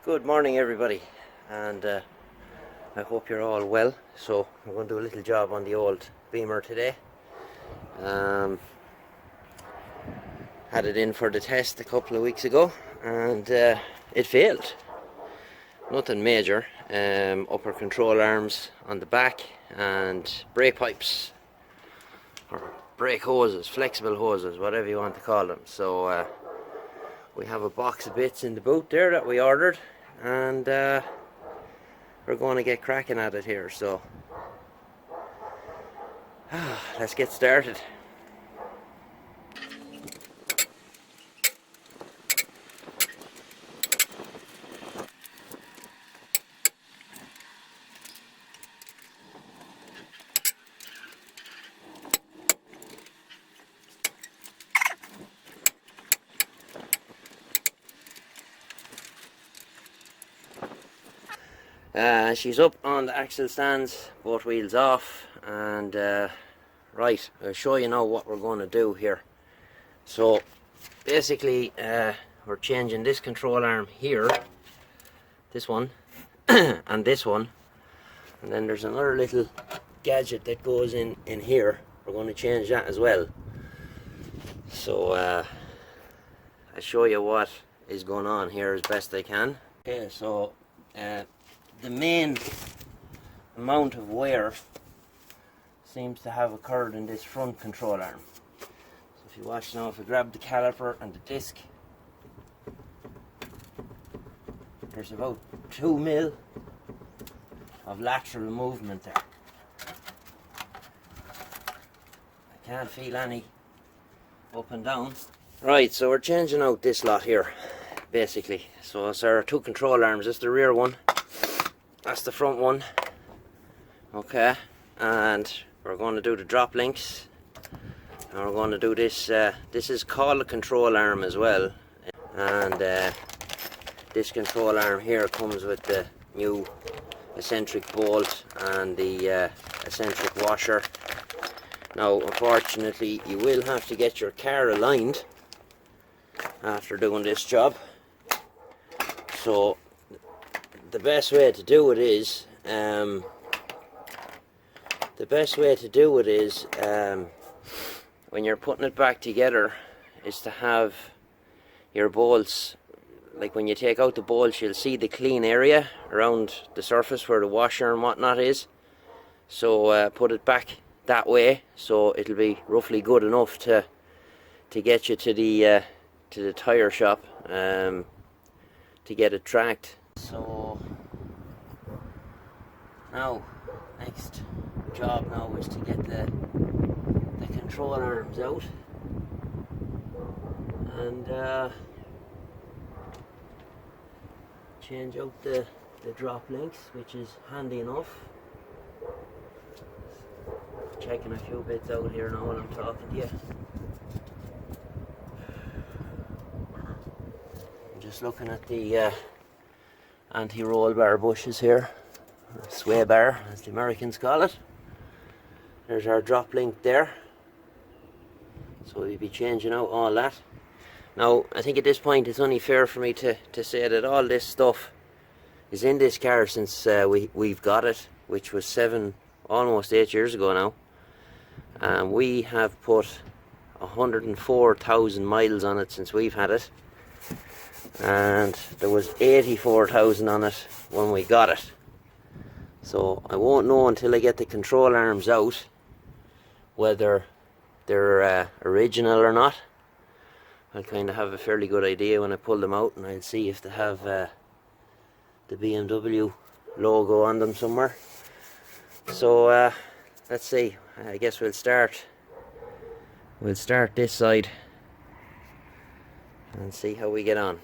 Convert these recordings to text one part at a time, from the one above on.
Good morning everybody, and I hope you're all well. So I'm going to do a little job on the old Beamer today. Had it in for the test a couple of weeks ago and it failed. Nothing major. Upper control arms on the back and brake pipes or brake hoses, flexible hoses, whatever you want to call them. So we have a box of bits in the boot there that we ordered, and we're going to get cracking at it here. So let's get started. She's up on the axle stands, both wheels off, and right, I'll show you now what we're going to do here. So basically we're changing this control arm here, this one and this one, and then there's another little gadget that goes in here. We're going to change that as well. So I'll show you what is going on here as best I can. Okay, so the main amount of wear seems to have occurred in this front control arm. So if you watch now, if I grab the caliper and the disc, there's about 2 mil of lateral movement there. I can't feel any up and down. Right, so we're changing out this lot here basically. So it's our 2 control arms. This is the rear one, that's the front one. Okay, and we're going to do the drop links, and we're going to do this. This is called a control arm as well, and this control arm here comes with the new eccentric bolt and the eccentric washer. Now unfortunately you will have to get your car aligned after doing this job. So the best way to do it is when you're putting it back together, is to have your bolts, like when you take out the bolts, you'll see the clean area around the surface where the washer and whatnot is. So put it back that way, so it'll be roughly good enough to get you to the tire shop to get it tracked. So now, next job now is to get the control arms out and change out the drop links, which is handy enough. Checking a few bits out here now while I'm talking to you. I'm just looking at the anti-roll bar bushes here, or sway bar as the Americans call it. There's our drop link there, so we'll be changing out all that. Now I think at this point it's only fair for me to say that all this stuff is in this car since we've got it, which was almost 8 years ago now, and we have put 104,000 miles on it since we've had it, and there was 84,000 on it when we got it. So I won't know until I get the control arms out whether they're original or not. I'll kind of have a fairly good idea when I pull them out, and I'll see if they have the Bmw logo on them somewhere. So let's see. I guess we'll start this side and see how we get on.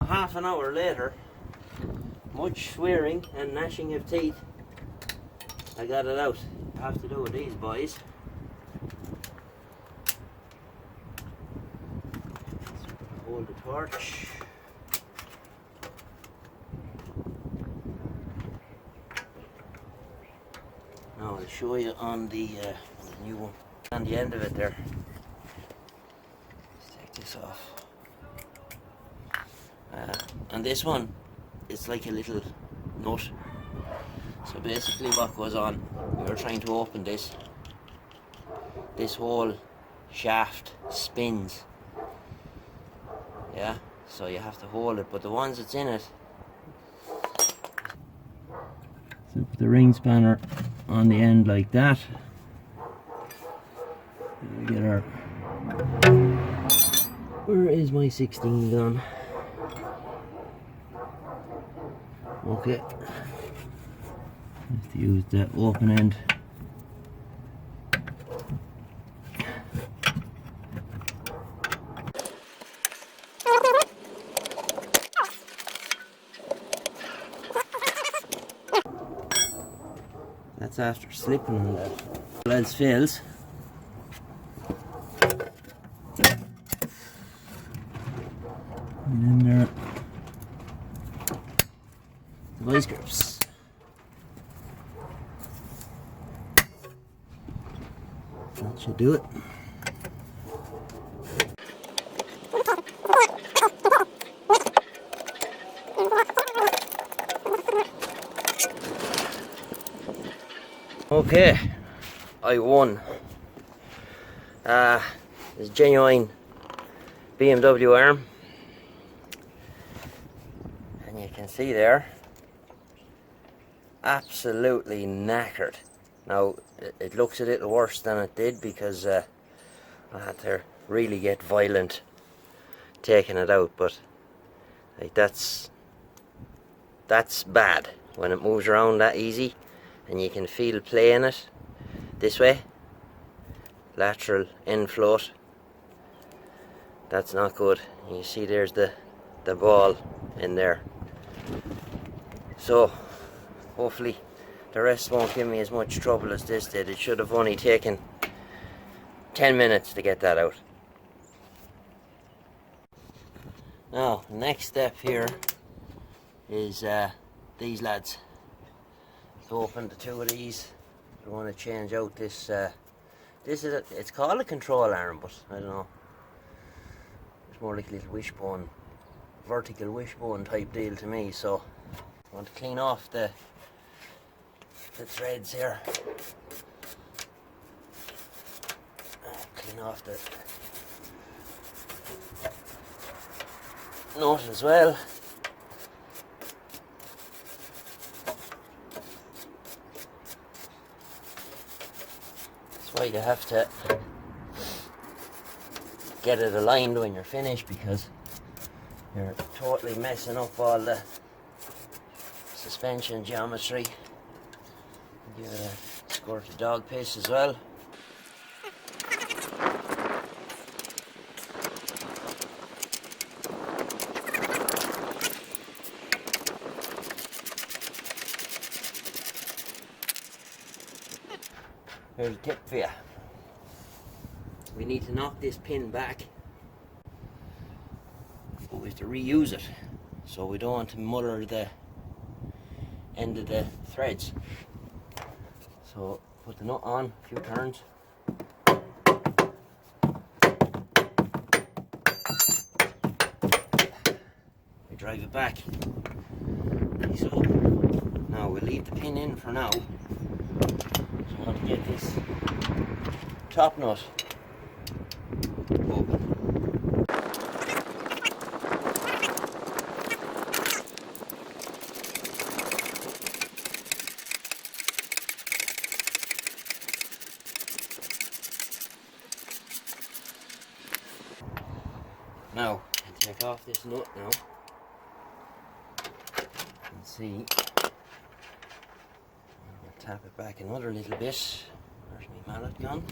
Half an hour later, much swearing and gnashing of teeth, I got it out. I have to do with these boys. Hold the torch. Now I'll show you on the new one. On the end of it there. Let's take this off. And this one, it's like a little nut. So basically what goes on, we're trying to open this whole shaft spins. Yeah, so you have to hold it, but the ones that's in it, so put the ring spanner on the end like that. We get our, where is my 16 gone? Okay, have to use the open end. That's after slipping on that. All else fails. And then there are the vice grips. That should do it. Okay, I won. It's genuine BMW arm, and you can see there, absolutely knackered. Now it looks a little worse than it did because I had to really get violent taking it out, but like that's bad when it moves around that easy. And you can feel play in it this way, lateral end float. That's not good. You see there's the ball in there. So hopefully the rest won't give me as much trouble as this did. It should have only taken 10 minutes to get that out. Now next step here is these lads. Open the two of these. I want to change out this. It's called a control arm, but I don't know. It's more like a little wishbone, vertical wishbone type deal to me. So I want to clean off the threads here. Clean off the nut as well. Why you have to get it aligned when you're finished, because you're totally messing up all the suspension geometry. Give it a squirt of dog piss as well. Here's a tip for you. We need to knock this pin back, but we have to reuse it, so we don't want to muller the end of the threads. So put the nut on, a few turns. We drive it back. So now we'll leave the pin in for now. So I want to get this top nut open. Now, I'll take off this nut now and see. I'll tap it back another little bit. Where's my mallet gone?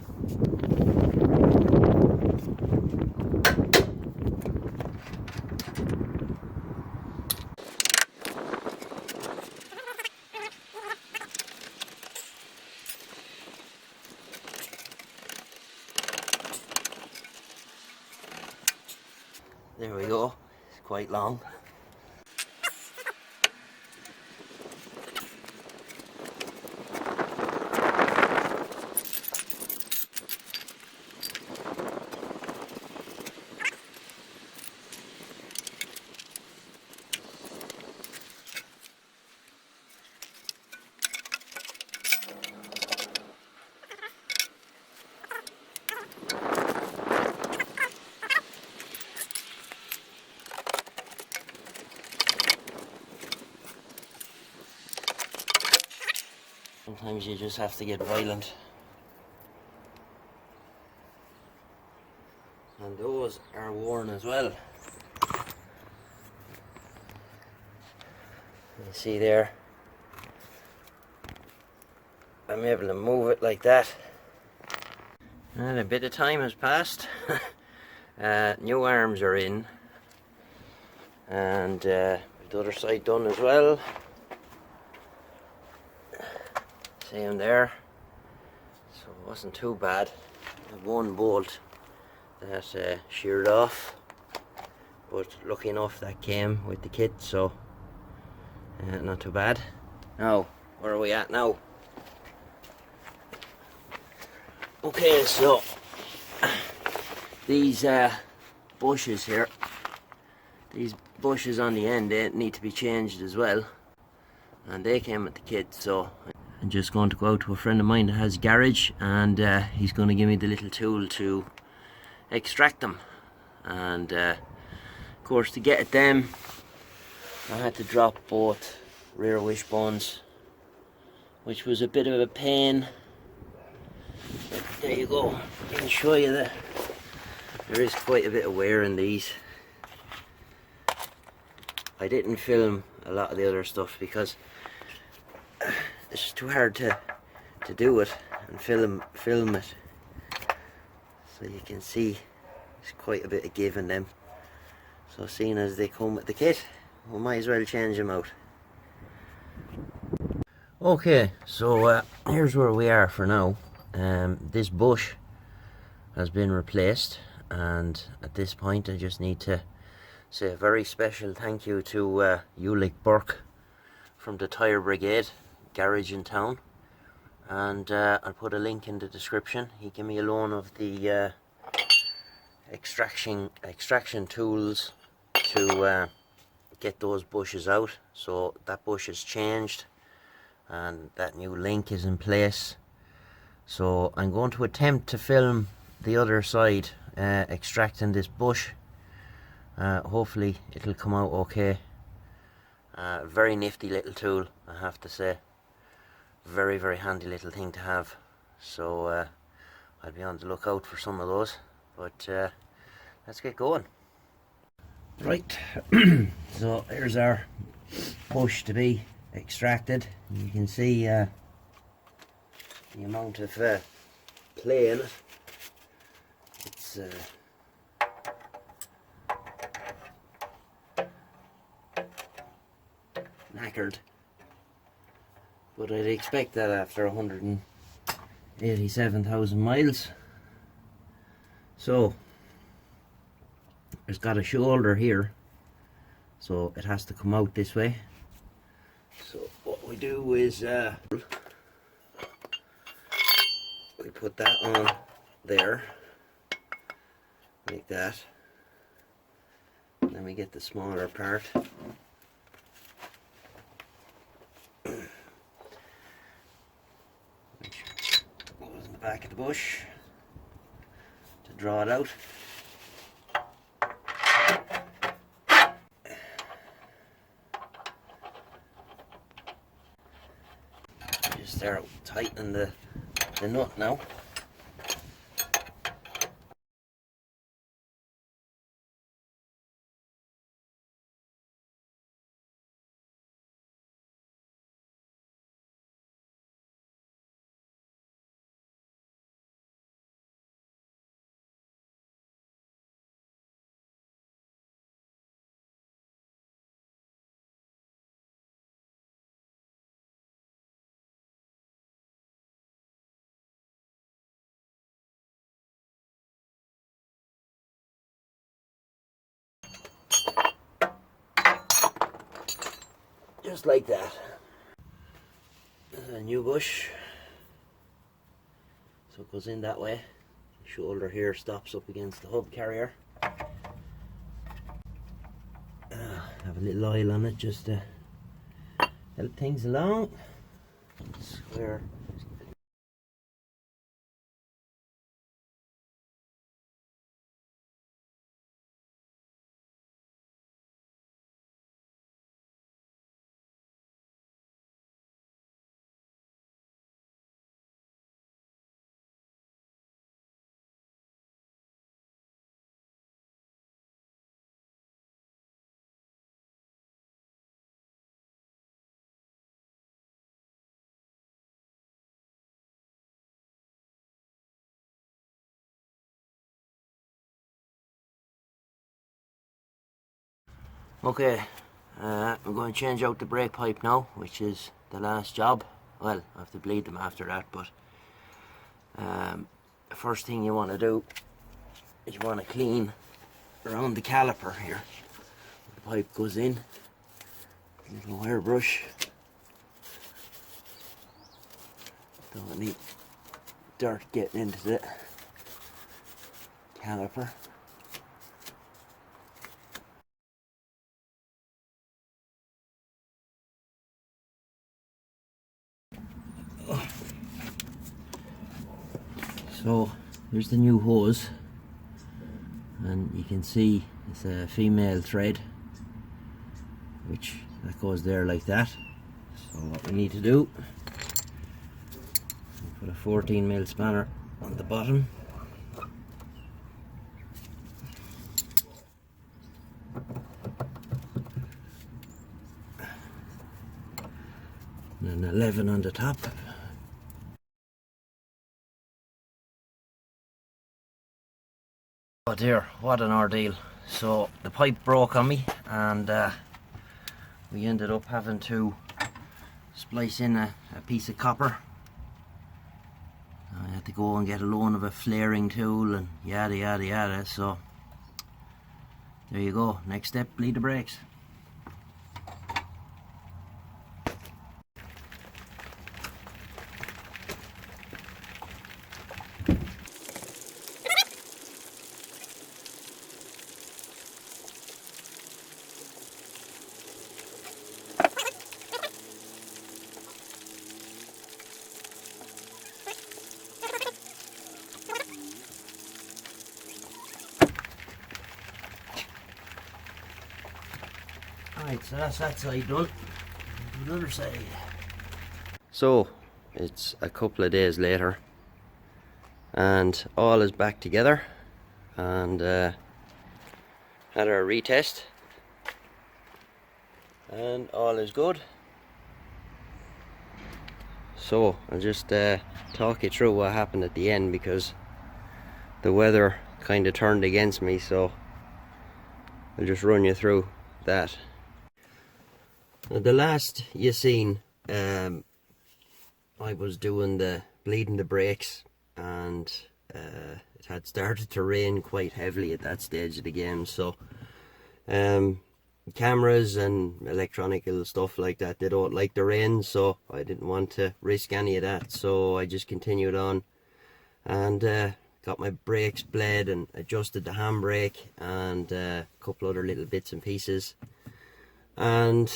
There we go. It's quite long. Sometimes you just have to get violent. And those are worn as well. You see there, I'm able to move it like that. And a bit of time has passed. New arms are in. And the other side done as well. Same there. So it wasn't too bad. One bolt that sheared off, but lucky enough that came with the kit, so not too bad. Now, where are we at now? Okay, so these bushes here, these bushes on the end, they need to be changed as well, and they came with the kit, so I'm just going to go out to a friend of mine that has a garage, and he's going to give me the little tool to extract them. And of course, to get at them I had to drop both rear wishbones, which was a bit of a pain. But there you go, I can show you that there is quite a bit of wear in these. I didn't film a lot of the other stuff because it's too hard to do it and film it. So you can see there's quite a bit of give in them. So seeing as they come with the kit, we might as well change them out. Okay, so here's where we are for now. This bush has been replaced, and at this point I just need to say a very special thank you to Ulick Burke from the Tyre Brigade garage in town, and I'll put a link in the description. He gave me a loan of the extraction tools to get those bushes out. So that bush has changed and that new link is in place. So I'm going to attempt to film the other side extracting this bush. Hopefully it'll come out okay. Very nifty little tool, I have to say. Very, very handy little thing to have. So I'll be on the lookout for some of those. But let's get going. Right, so here's our bush to be extracted. You can see the amount of play in it. It's knackered, but I'd expect that after 187,000 miles. So it's got a shoulder here, so it has to come out this way. So what we do is we put that on there like that, then we get the smaller part, which goes in the back of the bush to draw it out. Just start tightening the nut now. just like that. There's a new bush, so it goes in that way. The shoulder here stops up against the hub carrier. Have a little oil on it just to help things along. Square. Okay, I'm going to change out the brake pipe now, which is the last job. Well, I have to bleed them after that, but the first thing you want to do is you want to clean around the caliper here. The pipe goes in, a little wire brush. Don't want any dirt getting into the caliper. So here's the new hose, and you can see it's a female thread, that goes there like that. So what we need to do, put a 14mm spanner on the bottom. And an 11 on the top. Oh dear, what an ordeal. So the pipe broke on me, and we ended up having to splice in a piece of copper. I had to go and get a loan of a flaring tool and yada yada yada. So there you go, next step, bleed the brakes. Right, so that's that side done. Do the other side. So it's a couple of days later, and all is back together, and had our retest, and all is good. So I'll just talk you through what happened at the end, because the weather kind of turned against me, so I'll just run you through that. Now, the last you seen, I was doing the bleeding the brakes, and it had started to rain quite heavily at that stage of the game, so cameras and electronical stuff like that, they don't like the rain, so I didn't want to risk any of that, so I just continued on and got my brakes bled and adjusted the handbrake and a couple other little bits and pieces, and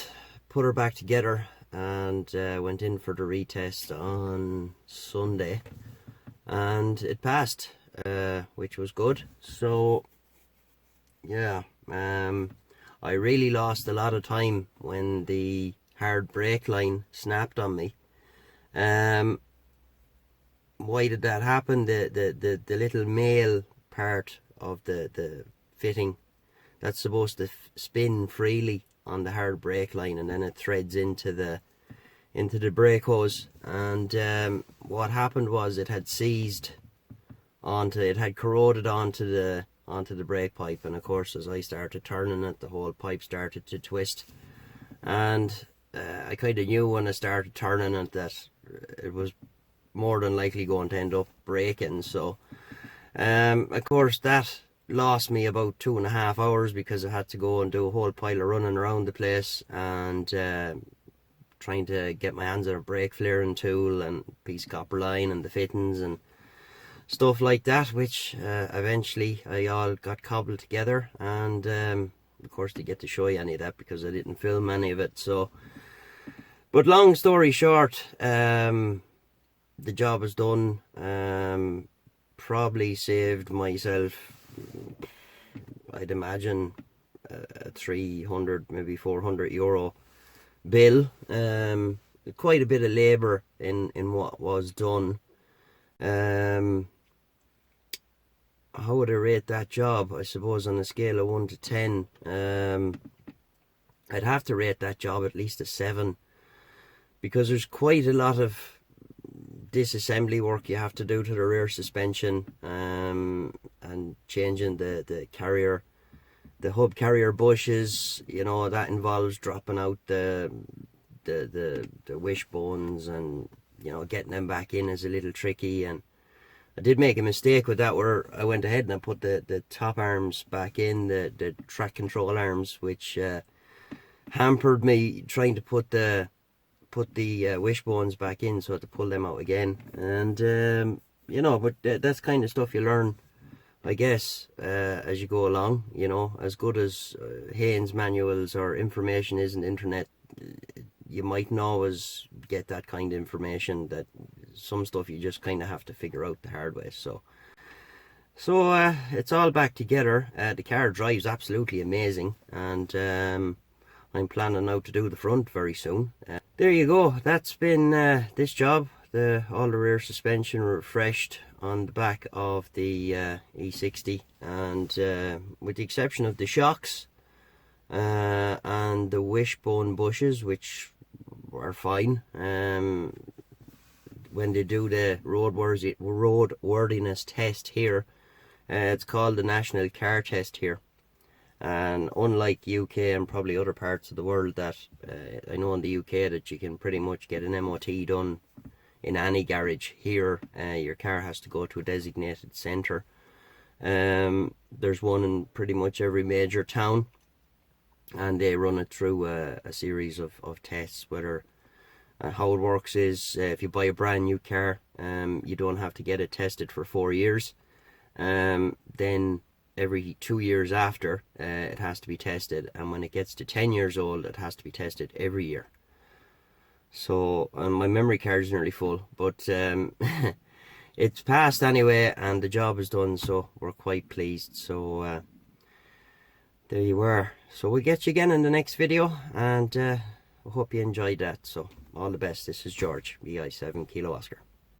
put her back together, and went in for the retest on Sunday, and it passed, which was good. So yeah, I really lost a lot of time when the hard brake line snapped on me. Why did that happen? The little male part of the fitting that's supposed to spin freely on the hard brake line, and then it threads into the brake hose, and what happened was it had seized onto, it had corroded onto the brake pipe, and of course as I started turning it, the whole pipe started to twist, and I kind of knew when I started turning it that it was more than likely going to end up breaking. So of course that lost me about 2.5 hours, because I had to go and do a whole pile of running around the place, and trying to get my hands on a brake flaring tool and piece of copper line and the fittings and stuff like that, which eventually I all got cobbled together. And of course didn't get to show you any of that because I didn't film any of it. So, but long story short, the job is done. Probably saved myself, I'd imagine, a 300, maybe 400 euro bill. Quite a bit of labour in what was done. How would I rate that job? I suppose on a scale of 1 to 10, I'd have to rate that job at least a 7, because there's quite a lot of disassembly work you have to do to the rear suspension, and changing the carrier, the hub carrier bushes. You know, that involves dropping out the wishbones, and you know, getting them back in is a little tricky. And I did make a mistake with that, where I went ahead and I put the top arms back in, the track control arms, which hampered me trying to put the wishbones back in, so I had to pull them out again. And you know, but that's kind of stuff you learn, I guess, as you go along. You know, as good as Haynes manuals or information is in the internet, you mightn't always get that kind of information. That some stuff you just kind of have to figure out the hard way. So it's all back together. The car drives absolutely amazing, and I'm planning now to do the front very soon. There you go. That's been this job. All the rear suspension refreshed on the back of the E60, and with the exception of the shocks and the wishbone bushes, which are fine. When they do the roadworthiness test here, it's called the National Car Test here. And unlike UK and probably other parts of the world, that I know in the UK that you can pretty much get an MOT done in any garage, here your car has to go to a designated centre. There's one in pretty much every major town, and they run it through a series of tests. Whether how it works is, if you buy a brand new car, you don't have to get it tested for 4 years. Then every 2 years after, it has to be tested, and when it gets to 10 years old, it has to be tested every year. So my memory card is nearly full, but it's passed anyway, and the job is done, so we're quite pleased. So there you were. So we'll get you again in the next video, and I hope you enjoyed that. So all the best. This is George, VI7 Kilo Oscar.